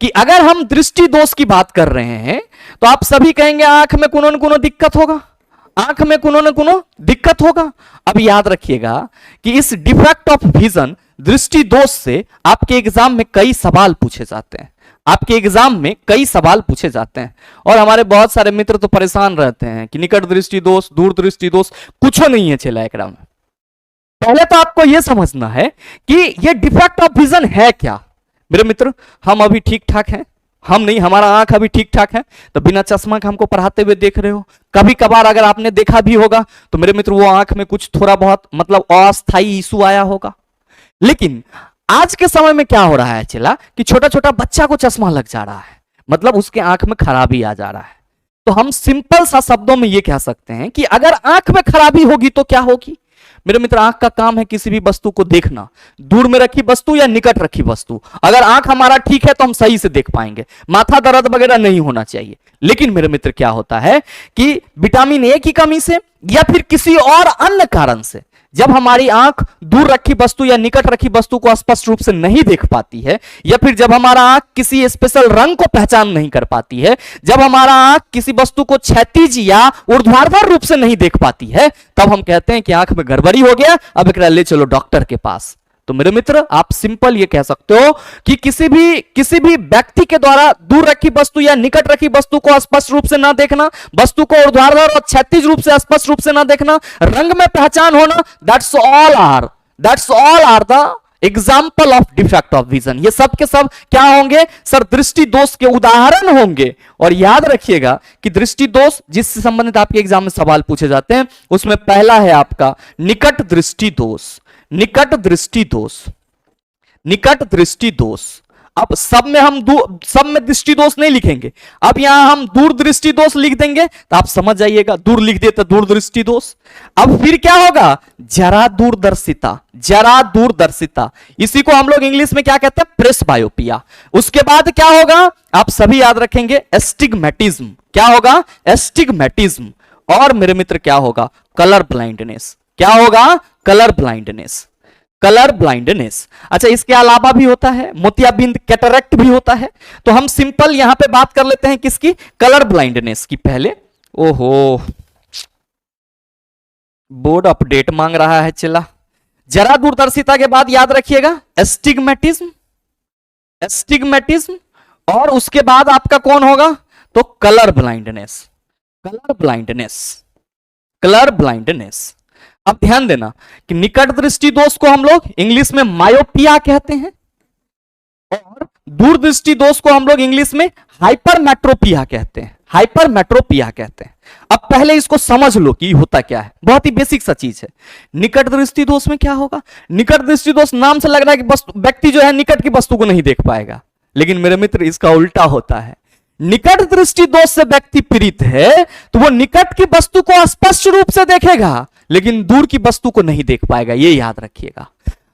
[SPEAKER 1] कि अगर हम दृष्टि दोष की बात कर रहे हैं तो आप सभी कहेंगे आंख में कोनो न कोनो दिक्कत होगा, आंख में कोनो न कोनो दिक्कत होगा। अब याद रखिएगा कि इस डिफेक्ट ऑफ विजन, दृष्टि दोष से आपके एग्जाम में कई सवाल पूछे जाते हैं। आपके एग्जाम में कई सवाल पूछे जाते हैं और हमारे बहुत सारे मित्र तो परेशान रहते हैं कि निकट दृष्टि दोष, दूर दृष्टि दोष, कुछ नहीं है चला एकरा में। पहले तो आपको यह समझना है कि यह डिफेक्ट ऑफ विजन है क्या। मेरे मित्र, हम अभी ठीक ठाक हैं, हम नहीं, हमारा आंख अभी ठीक ठाक है, तो बिना चश्मा के हमको पढ़ाते हुए देख रहे हो। कभी कभार अगर आपने देखा भी होगा तो मेरे मित्र वो आंख में कुछ थोड़ा बहुत मतलब अस्थाई इशू आया होगा। लेकिन आज के समय में क्या हो रहा है चला कि छोटा छोटा बच्चा को चश्मा लग जा रहा है, मतलब उसके आंख में खराबी आ जा रहा है। तो हम सिंपल सा शब्दों में ये कह सकते हैं कि अगर आंख में खराबी होगी तो क्या होगी। मेरे मित्र, आंख का काम है किसी भी वस्तु को देखना, दूर में रखी वस्तु या निकट रखी वस्तु। अगर आंख हमारा ठीक है तो हम सही से देख पाएंगे, माथा दर्द वगैरह नहीं होना चाहिए। लेकिन मेरे मित्र क्या होता है कि विटामिन ए की कमी से या फिर किसी और अन्य कारण से जब हमारी आंख दूर रखी वस्तु या निकट रखी वस्तु को स्पष्ट रूप से नहीं देख पाती है, या फिर जब हमारा आंख किसी स्पेशल रंग को पहचान नहीं कर पाती है, जब हमारा आंख किसी वस्तु को क्षैतिज या ऊर्ध्वाधर रूप से नहीं देख पाती है, तब हम कहते हैं कि आंख में गड़बड़ी हो गया, अब एकरा ले चलो डॉक्टर के पास। तो मेरे मित्र, आप सिंपल ये कह सकते हो कि किसी भी व्यक्ति के द्वारा दूर रखी वस्तु या निकट रखी वस्तु को स्पष्ट रूप से ना देखना, वस्तु को ऊर्ध्वाधर और क्षैतिज रूप से स्पष्ट रूप से ना देखना, रंग में पहचान होना, that's all are the example of defect of vision. ये सब के सब क्या होंगे सर? दृष्टि दोष के उदाहरण होंगे। और याद रखिएगा कि दृष्टि दोष जिससे संबंधित आपके एग्जाम में सवाल पूछे जाते हैं उसमें पहला है आपका निकट दृष्टि दोष। निकट दृष्टि दोष, निकट दृष्टि दोष। अब सब में दृष्टि दोष नहीं लिखेंगे, अब यहां हम दूर दृष्टि दोष लिख देंगे तो आप समझ जाइएगा, दूर लिख देते दूर दृष्टि दोष। अब फिर क्या होगा? जरा दूरदर्शिता, जरा दूरदर्शिता, इसी को हम लोग इंग्लिश में क्या कहते हैं? प्रेसबायोपिया। उसके बाद क्या होगा? आप सभी याद रखेंगे एस्टिग्मेटिज्म। क्या होगा? एस्टिग्मेटिज्म। और मेरे मित्र क्या होगा? Colour blindness. क्या होगा? Colour blindness, colour blindness. अच्छा, इसके अलावा भी होता है मोतियाबिंद, कैटरेक्ट भी होता है। तो हम सिंपल यहां पे बात कर लेते हैं किसकी? कलर ब्लाइंडनेस की। पहले ओहो, बोर्ड अपडेट मांग रहा है चला। जरा दूरदर्शिता के बाद याद रखिएगा एस्टिग्मेटिज्म, एस्टिग्मेटिज्म, और उसके बाद आपका कौन होगा? तो colour blindness, colour blindness, colour blindness. अब ध्यान देना कि निकट दृष्टि दोष को हम लोग इंग्लिश में मायोपिया कहते हैं और दूर दृष्टि दोष को हम लोग इंग्लिश में हाइपरमेट्रोपिया कहते हैं, हाइपरमेट्रोपिया कहते हैं। अब पहले इसको समझ लो कि होता क्या है, बहुत ही बेसिक सा चीज है। निकट दृष्टि दोष में क्या होगा? निकट दृष्टि दोष नाम से लग रहा है कि व्यक्ति जो है निकट की वस्तु को नहीं देख पाएगा, लेकिन मेरे मित्र इसका उल्टा होता है। निकट दृष्टि दोष से व्यक्ति पीड़ित है तो वो निकट की वस्तु को स्पष्ट रूप से देखेगा लेकिन दूर की वस्तु को नहीं देख पाएगा, ये याद रखिएगा।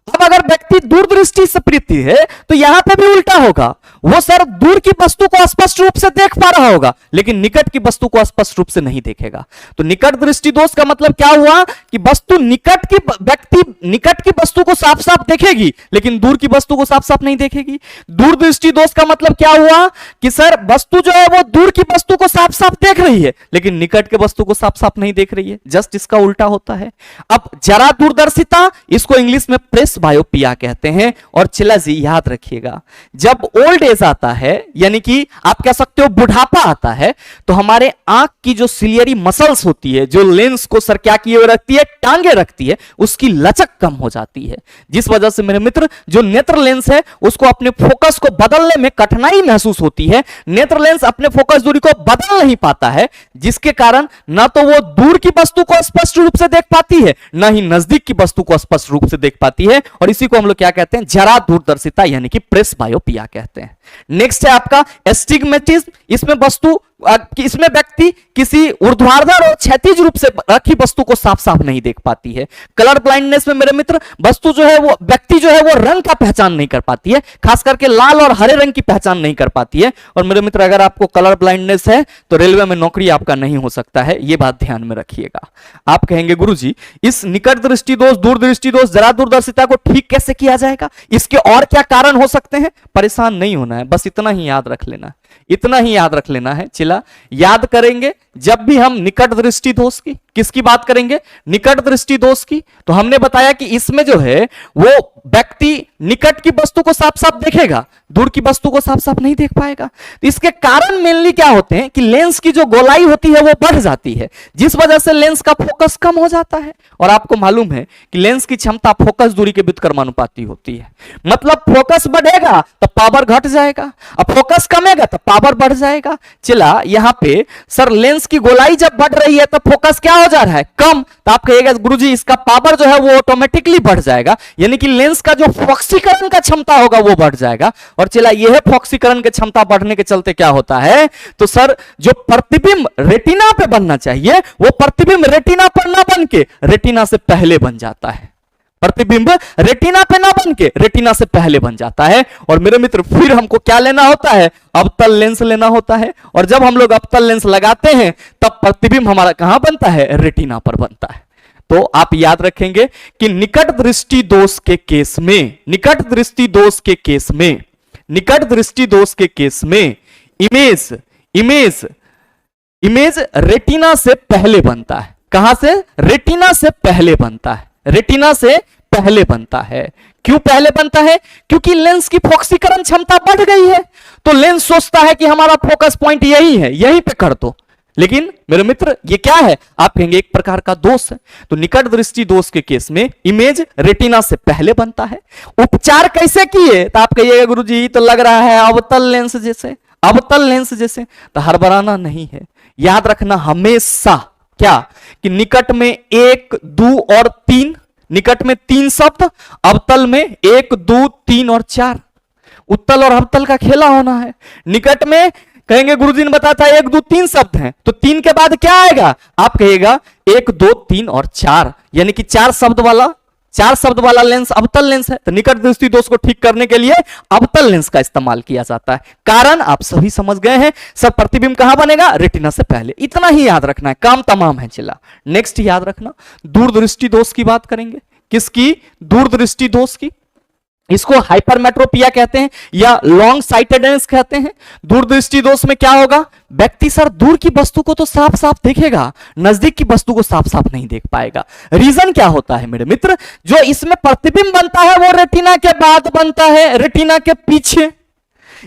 [SPEAKER 1] अब अगर व्यक्ति दूरदृष्टि से पीड़ित है तो यहां पे भी उल्टा होगा, वो सर दूर की वस्तु को स्पष्ट रूप से देख पा रहा होगा लेकिन निकट की वस्तु को स्पष्ट रूप से नहीं देखेगा। तो निकट दृष्टि दोष का मतलब क्या हुआ कि वस्तु निकट की, व्यक्ति निकट की वस्तु को साफ साफ देखेगी लेकिन दूर की वस्तु को साफ साफ नहीं देखेगी। दूर दृष्टि दोष का मतलब क्या हुआ कि सर वस्तु जो है वो दूर की वस्तु को साफ साफ देख रही है लेकिन निकट की वस्तु को साफ साफ नहीं देख रही है, जस्ट इसका उल्टा होता है। अब जरा दूरदर्शिता, इसको इंग्लिश में प्रेस प्रेस बायोपिया कहते हैं। और चिल्ला जी याद रखिएगा, जब ओल्ड एज आता है यानी कि आप कह सकते हो बुढ़ापा आता है, तो हमारे आंख की जो सिलियरी मसल्स होती है, जो लेंस को सर क्या किए हुए रखती है, टांगे रखती है, उसकी लचक कम हो जाती है, जिस वजह से मेरे मित्र जो नेत्र लेंस है उसको अपने फोकस को बदलने में कठिनाई महसूस होती है। नेत्र लेंस अपने फोकस दूरी को बदल नहीं पाता है, जिसके कारण ना तो वो दूर की वस्तु को स्पष्ट रूप से देख पाती है, ना ही नजदीक की वस्तु को स्पष्ट रूप से देख पाती है। और इसी को हम लोग क्या कहते हैं, जरा दूरदर्शिता यानी कि प्रेस बायोपिया कहते हैं। नेक्स्ट है आपका एस्टिग्मेटिज्म। इसमें व्यक्ति किसी ऊर्ध्वाधर और क्षैतिज रूप से रखी वस्तु को साफ साफ नहीं देख पाती है। कलर ब्लाइंडनेस में मेरे मित्र वस्तु जो है वो व्यक्ति जो है वो रंग का पहचान नहीं कर पाती है, खास करके लाल और हरे रंग की पहचान नहीं कर पाती है। और मेरे मित्र अगर आपको कलर ब्लाइंडनेस है तो रेलवे में नौकरी आपका नहीं हो सकता है, ये बात ध्यान में रखिएगा। आप कहेंगे गुरुजी इस निकट दृष्टि दोष, दूर दृष्टि दोष, जरा दूरदर्शिता को ठीक कैसे किया जाएगा, इसके और क्या कारण हो सकते हैं? परेशान नहीं होना है, बस इतना ही याद रख लेना, इतना ही याद रख लेना है। चिला याद करेंगे जब भी हम निकट दृष्टि दोष की, किसकी बात करेंगे, निकट दृष्टि दोष की, तो हमने बताया कि इसमें जो है वो व्यक्ति निकट की वस्तु को साफ साफ देखेगा, दूर की वस्तु को साफ साफ नहीं देख पाएगा। तो इसके कारण मेनली क्या होते हैं कि लेंस की जो गोलाई होती है वो बढ़ जाती है, जिस वजह से लेंस का फोकस कम हो जाता है। और आपको मालूम है कि लेंस की क्षमता फोकस दूरी के व्युत्क्रमानुपाती होती है, मतलब फोकस बढ़ेगा तो पावर घट जाएगा, अब फोकस कमेगा तो पावर बढ़ जाएगा। चला यहां पे सर लेंस की गोलाई जब बढ़ रही है तो फोकस क्या हो जा रहा है, कम, तो आप कहिएगा गुरुजी इसका पावर जो है वो ऑटोमेटिकली बढ़ जाएगा, यानी कि लेंस का जो फोक्सीकरण का क्षमता होगा वो बढ़ जाएगा। और चला यह फोक्सीकरण की क्षमता बढ़ने के चलते क्या होता है, तो सर जो प्रतिबिंब रेटिना पे बनना चाहिए वो प्रतिबिंब रेटिना पर ना बन के रेटिना से पहले बन जाता है, प्रतिबिंब रेटिना पे ना बन के रेटिना से पहले बन जाता है। और मेरे मित्र फिर हमको क्या लेना होता है, अवतल लेंस लेना होता है। और जब हम लोग अवतल लेंस लगाते हैं तब प्रतिबिंब हमारा कहां बनता है, रेटिना पर बनता है। तो आप याद रखेंगे कि निकट दृष्टि दोष के केस में, निकट दृष्टि दोष के केस में, निकट दृष्टि दोष के केस में इमेज रेटिना से पहले बनता है। कहां से, रेटिना से पहले बनता है, रेटिना से पहले बनता है। क्यों पहले बनता है, क्योंकि लेंस की फोक्सीकरण क्षमता बढ़ गई है, तो लेंस सोचता है कि हमारा फोकस पॉइंट यही है, यहीं पे कर दो। लेकिन मेरे मित्र ये क्या है, आप कहेंगे एक प्रकार का दोष है। तो निकट दृष्टि दोष के केस में इमेज रेटिना से पहले बनता है। उपचार कैसे किए, तो आप कहिएगा गुरुजी तो लग रहा है अवतल लेंस जैसे, अवतल लेंस जैसे, तो हड़बड़ाना नहीं है। याद रखना हमेशा क्या कि निकट में 1, 2 और 3, निकट में 3 शब्द, अवतल में 1, 2, 3 और 4, उत्तल और अवतल का खेला होना है। निकट में कहेंगे गुरुजी ने बताया 1, 2, 3 शब्द हैं, तो 3 के बाद क्या आएगा, आप कहिएगा 1, 2, 3 और 4, यानी कि 4 शब्द वाला लेंस अवतल लेंस है। तो निकट दृष्टि दोष को ठीक करने के लिए अवतल लेंस का इस्तेमाल किया जाता है। कारण आप सभी समझ गए हैं, सब प्रतिबिंब कहां बनेगा, रेटिना से पहले, इतना ही याद रखना है, काम तमाम है। चिल्ला नेक्स्ट याद रखना दूरदृष्टि दोष की बात करेंगे। किसकी, दूरदृष्टि दोष की। इसको हाइपरमेट्रोपिया कहते हैं या लॉन्ग साइटेडनेस कहते हैं। दूरदृष्टि दोष में क्या होगा, व्यक्ति सर दूर की वस्तु को तो साफ साफ देखेगा, नजदीक की वस्तु को साफ साफ नहीं देख पाएगा। रीजन क्या होता है मेरे मित्र, जो इसमें प्रतिबिंब बनता है वो रेटिना के बाद बनता है, रेटिना के पीछे।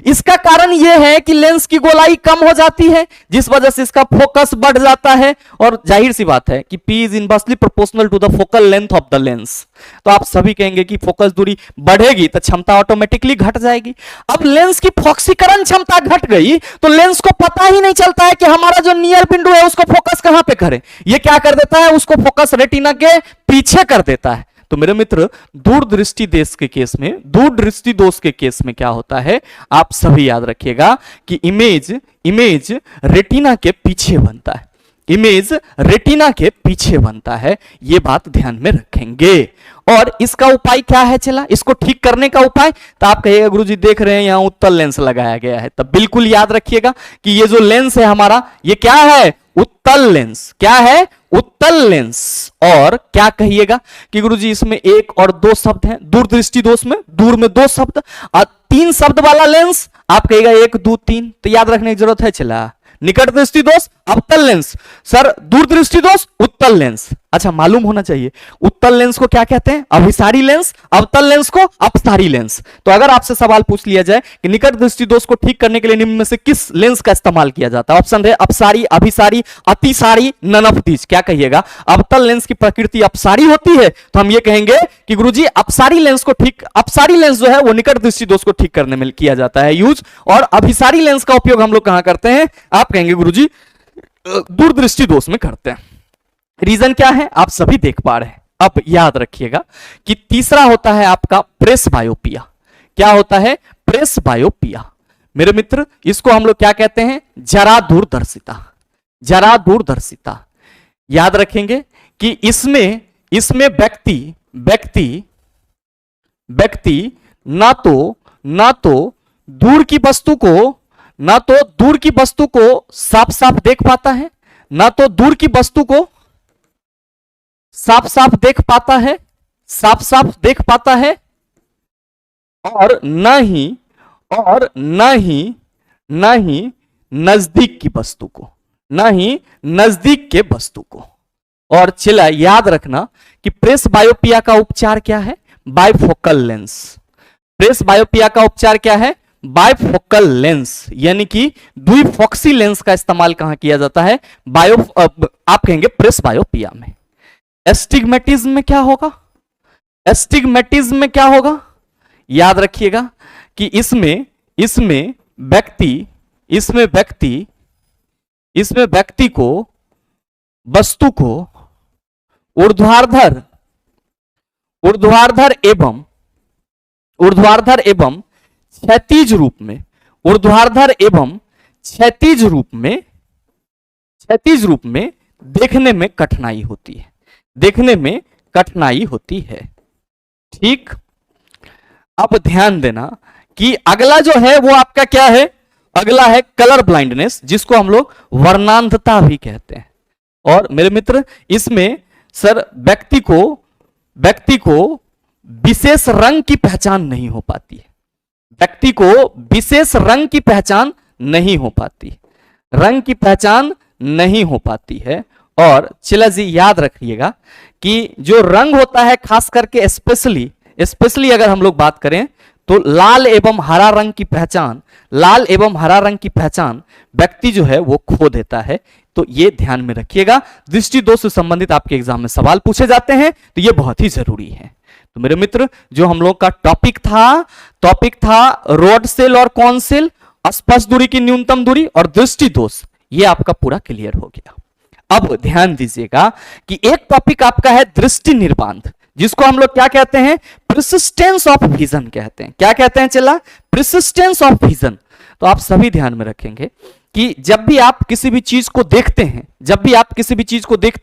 [SPEAKER 1] इसका कारण यह है कि लेंस की गोलाई कम हो जाती है, जिस वजह से इसका फोकस बढ़ जाता है। और जाहिर सी बात है कि P is inversely proportional to the focal length of the lens. तो आप सभी कहेंगे कि फोकस दूरी बढ़ेगी तो क्षमता ऑटोमेटिकली घट जाएगी। अब लेंस की फोक्सीकरण क्षमता घट गई तो लेंस को पता ही नहीं चलता है कि हमारा जो नियर बिंदु है उसको फोकस कहां पे करें। ये क्या कर देता है, उसको फोकस रेटिना के पीछे कर देता है। तो मेरे मित्र दूरदृष्टि दोष के केस में, दूरदृष्टि दोष के केस में क्या होता है, आप सभी याद रखिएगा कि इमेज रेटिना के पीछे बनता है, इमेज रेटिना के पीछे बनता है, ये बात ध्यान में रखेंगे। और इसका उपाय क्या है, चला इसको ठीक करने का उपाय, तो आप कहिएगा गुरुजी देख रहे हैं यहां उत्तल लेंस लगाया गया है, तब बिल्कुल याद रखिएगा कि ये जो लेंस है हमारा, ये क्या है, उत्तल लेंस। क्या है, उत्तल लेंस। और क्या कहिएगा कि गुरुजी इसमें 1 और 2 शब्द हैं, दूरदृष्टि दोष में दूर में 2 शब्द और 3 शब्द वाला लेंस, आप कहिएगा 1, 2, 3, तो याद रखने की जरूरत है। चला निकट दृष्टि दोष अवतल लेंस। सर दूरदृष्टि दोष उत्तल लेंस। अच्छा मालूम होना चाहिए, उत्तल लेंस को क्या कहते हैं? अभिसारी लेंस। अवतल लेंस को अपसारी लेंस। तो अगर आपसे सवाल पूछ लिया जाए कि निकट दृष्टि दोष को ठीक करने के लिए निम्न में से किस लेंस का इस्तेमाल किया जाता है, ऑप्शन है अपसारी, अभिसारी, अतिसारी, नन ऑफ दीज, क्या कहिएगा? अवतल लेंस की प्रकृति अपसारी होती है, तो हम ये कहेंगे कि गुरुजी अपसारी लेंस को ठीक, अपसारी लेंस जो है वो निकट दृष्टि दोष को ठीक करने में किया जाता है यूज, और अभिसारी लेंस का उपयोग हम लोग कहां करते हैं? आप कहेंगे गुरुजी दूरदृष्टि दोष में करते हैं। रीजन क्या है आप सभी देख पा रहे हैं। अब याद रखिएगा कि तीसरा होता है आपका प्रेस बायोपिया। क्या होता है? प्रेस बायोपिया। मेरे मित्र इसको हम लोग क्या कहते हैं? जरा दूरदर्शिता। जरा दूरदर्शिता। याद रखेंगे कि इसमें व्यक्ति ना तो दूर की वस्तु को साफ साफ देख पाता है, ना तो दूर की वस्तु को साफ साफ देख पाता है, और न ही नजदीक की वस्तु को, न ही नजदीक के वस्तु को। और चला याद रखना कि प्रेस बायोपिया का उपचार क्या है? Bifocal lens. प्रेस बायोपिया का उपचार क्या है? बाइफोकल लेंस, यानी कि द्विफोक्सी लेंस का इस्तेमाल कहां किया जाता है? आप कहेंगे प्रेस बायोपिया में। एस्टिग्मेटिज्म में क्या होगा? एस्टिग्मेटिज्म में क्या होगा? याद रखिएगा कि इसमें व्यक्ति को वस्तु को ऊर्ध्वाधर एवं क्षैतिज रूप में देखने में कठिनाई होती है। ठीक। अब ध्यान देना कि अगला जो है वो आपका क्या है? अगला है कलर ब्लाइंडनेस, जिसको हम लोग वर्णांधता भी कहते हैं। और मेरे मित्र इसमें सर व्यक्ति को विशेष रंग की पहचान नहीं हो पाती है। व्यक्ति को विशेष रंग की पहचान नहीं हो पाती है। और चला जी याद रखिएगा कि जो रंग होता है खास करके स्पेशली अगर हम लोग बात करें तो लाल एवं हरा रंग की पहचान व्यक्ति जो है वो खो देता है। तो ये ध्यान में रखिएगा। दृष्टि दोष से संबंधित आपके एग्जाम में सवाल पूछे जाते हैं, तो ये बहुत ही जरूरी है। तो मेरे मित्र जो हम लोग का टॉपिक था रोड सेल और कॉन सेल, स्पर्श दूरी की न्यूनतम दूरी और दृष्टि दोष, ये आपका पूरा क्लियर हो गया। अब ध्यान दीजिएगा कि एक टॉपिक आपका है दृष्टि निर्बांध, जिसको हम लोग क्या कहते हैं? प्रिसिस्टेंस ऑफ विजन कहते हैं। क्या कहते हैं चला? प्रिसिस्टेंस ऑफ विजन। तो आप सभी ध्यान में रखेंगे कि जब भी आप किसी भी चीज को देखते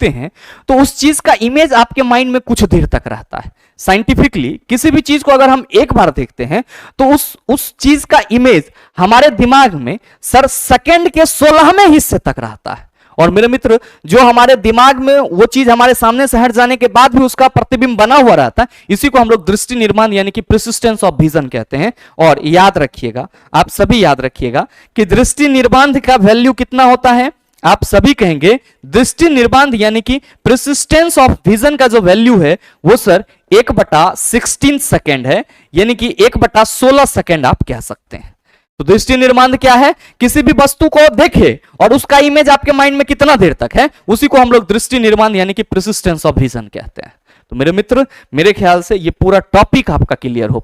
[SPEAKER 1] हैं तो उस चीज का इमेज आपके माइंड में कुछ देर तक रहता है। साइंटिफिकली किसी भी चीज को अगर हम एक बार देखते हैं तो उस चीज का इमेज हमारे दिमाग में सर सेकंड के 16वें हिस्से तक रहता है। और मेरे मित्र जो हमारे दिमाग में वो चीज हमारे सामने से हट जाने के बाद भी उसका प्रतिबिंब बना हुआ रहता है, इसी को हम लोग दृष्टि निर्माण यानी कि प्रिसिस्टेंस ऑफ विजन कहते हैं। और याद रखिएगा, आप सभी याद रखिएगा कि दृष्टि निर्बांध का वैल्यू कितना होता है? आप सभी कहेंगे दृष्टि निर्बांध यानी कि प्रिसिस्टेंस ऑफ विजन का जो वैल्यू है वो सर 1/16 सेकेंड है, यानी कि 1/16 सेकेंड आप कह सकते हैं। तो दृष्टि निर्माण क्या है? किसी भी वस्तु को देखे और उसका इमेज आपके माइंड में कितना देर तक है, उसी को हम लोग दृष्टि निर्माण यानी कि प्रिसिस्टेंस ऑफ विजन कहते हैं। तो मेरे मित्र मेरे ख्याल से ये पूरा टॉपिक आपका क्लियर हो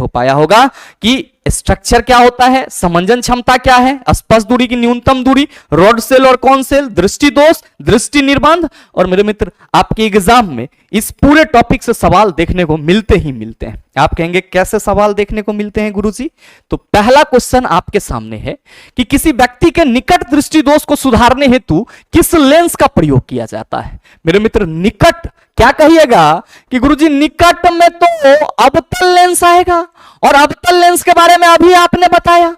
[SPEAKER 1] पाया होगा कि स्ट्रक्चर क्या होता है, समंजन क्षमता क्या है, स्पर्श दूरी की न्यूनतम दूरी, रॉड सेल और कॉन सेल, दृष्टि दोष, दृष्टि निर्बांध। और मेरे मित्र आपके एग्जाम में इस पूरे टॉपिक से सवाल देखने को मिलते हैं। आप कहेंगे कैसे सवाल देखने को मिलते हैं गुरुजी? तो पहला क्वेश्चन आपके सामने है कि किसी व्यक्ति के निकट दृष्टि दोष को सुधारने हेतु किस लेंस का प्रयोग किया जाता है? मेरे मित्र निकट क्या कहिएगा कि गुरुजी निकट में तो अवतल लेंस आएगा, और अवतल लेंस के बारे में अभी आपने बताया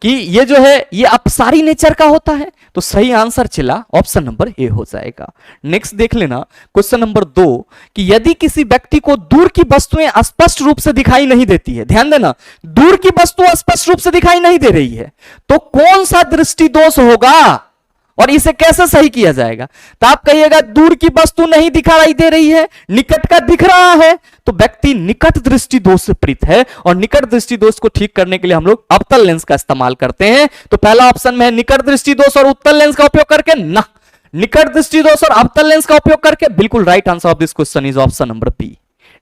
[SPEAKER 1] कि ये जो है ये अपसारी नेचर का होता है? तो सही आंसर चला ऑप्शन नंबर ए हो जाएगा। नेक्स्ट देख लेना क्वेश्चन नंबर 2 कि यदि किसी व्यक्ति को दूर की वस्तुएं स्पष्ट रूप से दिखाई नहीं देती है, ध्यान देना, दूर की वस्तु स्पष्ट रूप से दिखाई नहीं दे रही है, तो कौन सा दृष्टि दोष होगा और इसे कैसे सही किया जाएगा? तो आप कहिएगा दूर की वस्तु नहीं दिखाई दे रही है, निकट का दिख रहा है, तो व्यक्ति निकट दृष्टि दोष से पीड़ित है और निकट दृष्टि दोष को ठीक करने के लिए हम लोग अवतल लेंस का इस्तेमाल करते हैं। तो पहला ऑप्शन में है निकट दृष्टि दोष और उत्तल लेंस का उपयोग करके, ना, निकट दृष्टि दोष और अवतल लेंस का उपयोग करके बिल्कुल right answer of this question is option number B.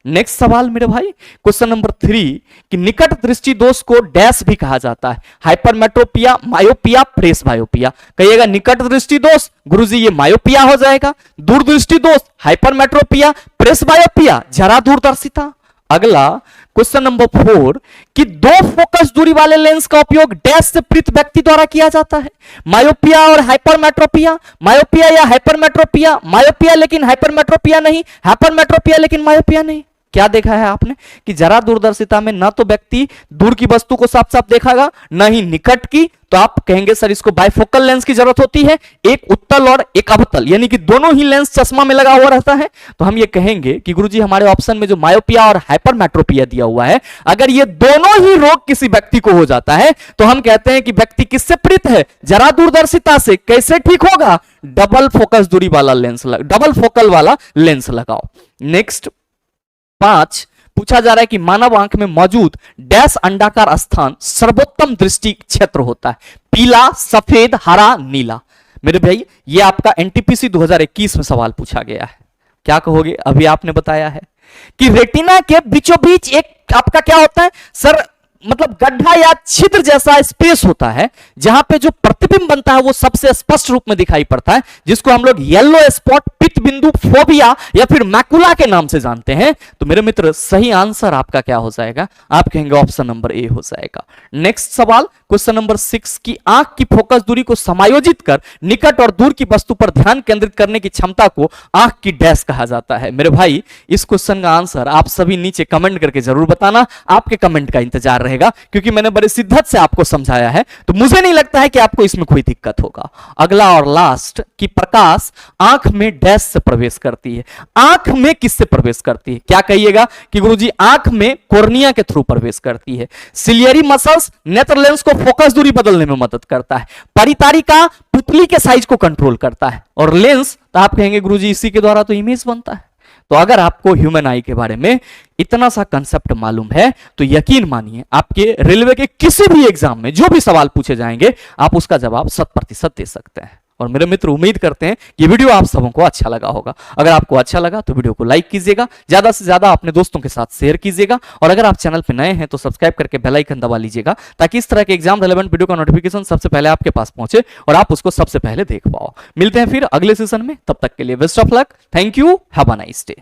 [SPEAKER 1] Next सवाल मेरे भाई क्वेश्चन नंबर 3 कि निकट दृष्टि दोष को डैश भी कहा जाता है, हाइपरमेट्रोपिया, मायोपिया, प्रेस बायोपिया। कहिएगा निकट दृष्टि दोष, गुरुजी ये मायोपिया हो जाएगा, दूर दृष्टि दोष हाइपरमेट्रोपिया, प्रेस बायोपिया जरा दूरदर्शिता। अगला क्वेश्चन नंबर 4 कि दो फोकस दूरी वाले लेंस का उपयोग डैश से पीड़ित व्यक्ति द्वारा किया जाता है, मायोपिया और हाइपरमेट्रोपिया, मायोपिया या हाइपरमेट्रोपिया, मायोपिया लेकिन हाइपरमेट्रोपिया नहीं, हाइपरमेट्रोपिया लेकिन मायोपिया नहीं। क्या देखा है आपने कि जरा दूरदर्शिता में ना तो व्यक्ति दूर की वस्तु को साफ साफ देखागा, ना ही निकट की, तो आप कहेंगे सर इसको बाइफोकल लेंस की जरूरत होती है, एक उत्तल और एक अवतल, यानी कि दोनों ही लेंस चश्मा में लगा हुआ रहता है। तो हम ये कहेंगे कि गुरुजी हमारे ऑप्शन में जो मायोपिया और हाइपरमेट्रोपिया दिया हुआ है, अगर ये दोनों ही रोग किसी व्यक्ति को हो जाता है तो हम कहते हैं कि व्यक्ति किससे पीड़ित है? जरा दूरदर्शिता से। कैसे ठीक होगा? डबल फोकस दूरी वाला लेंस, डबल फोकल वाला लेंस लगाओ। नेक्स्ट 5 पूछा जा रहा है कि मानव आंख में मौजूद डैश अंडाकार स्थान सर्वोत्तम दृष्टि क्षेत्र होता है, पीला, सफेद, हरा, नीला। मेरे भाई ये आपका एनटीपीसी 2021 में सवाल पूछा गया है। क्या कहोगे? अभी आपने बताया है कि रेटिना के बीचों बीच एक आपका क्या होता है सर, मतलब गड्ढा या छिद्र जैसा स्पेस होता है जहां पे जो प्रतिबिंब बनता है वो सबसे स्पष्ट रूप में दिखाई पड़ता है, जिसको हम लोग येलो स्पॉट, पित्त बिंदु, फोबिया या फिर मैकुला के नाम से जानते हैं। तो मेरे मित्र सही आंसर आपका क्या हो जाएगा? आप कहेंगे ऑप्शन नंबर ए हो जाएगा। नेक्स्ट सवाल क्वेश्चन नंबर 6 की आंख की फोकस दूरी को समायोजित कर निकट और दूर की वस्तु पर ध्यान केंद्रित करने की क्षमता को आंख की डैश कहा जाता है। मेरे भाई इस क्वेश्चन का आंसर आप सभी नीचे कमेंट करके जरूर बताना, आपके कमेंट का इंतजार रहेगा, क्योंकि मैंने बड़े शिद्दत से आपको समझाया है, तो मुझे नहीं लगता है कि आपको इसमें कोई दिक्कत होगा। अगला और लास्ट कि प्रकाश आंख में डैश से प्रवेश करती है, आंख में किससे प्रवेश करती है? क्या कहिएगा कि गुरुजी आंख में कॉर्निया के थ्रू प्रवेश करती है। सिलियरी मसल्स नेत्र लेंस को फोकस दूरी बदलने में मदद करता है, परितारिका पुतली के साइज को कंट्रोल करता है, और लेंस तो आप कहेंगे गुरुजी इसी के द्वारा तो इमेज बनता है। तो अगर आपको ह्यूमन आई के बारे में इतना सा कंसेप्ट मालूम है तो यकीन मानिए आपके रेलवे के किसी भी एग्जाम में जो भी सवाल पूछे जाएंगे आप उसका जवाब 100% दे सकते हैं। और मेरे मित्र उम्मीद करते हैं कि वीडियो आप सबों को अच्छा लगा होगा। अगर आपको अच्छा लगा तो वीडियो को लाइक कीजिएगा, ज्यादा से ज्यादा अपने दोस्तों के साथ शेयर कीजिएगा, और अगर आप चैनल पर नए हैं तो सब्सक्राइब करके बेल आइकन दबा लीजिएगा, ताकि इस तरह के एग्जाम रेलेवेंट वीडियो का नोटिफिकेशन सबसे पहले आपके पास पहुंचे और आप उसको सबसे पहले देख पाओ। मिलते हैं फिर अगले सेशन में, तब तक के लिए best of luck, thank you, have a nice day.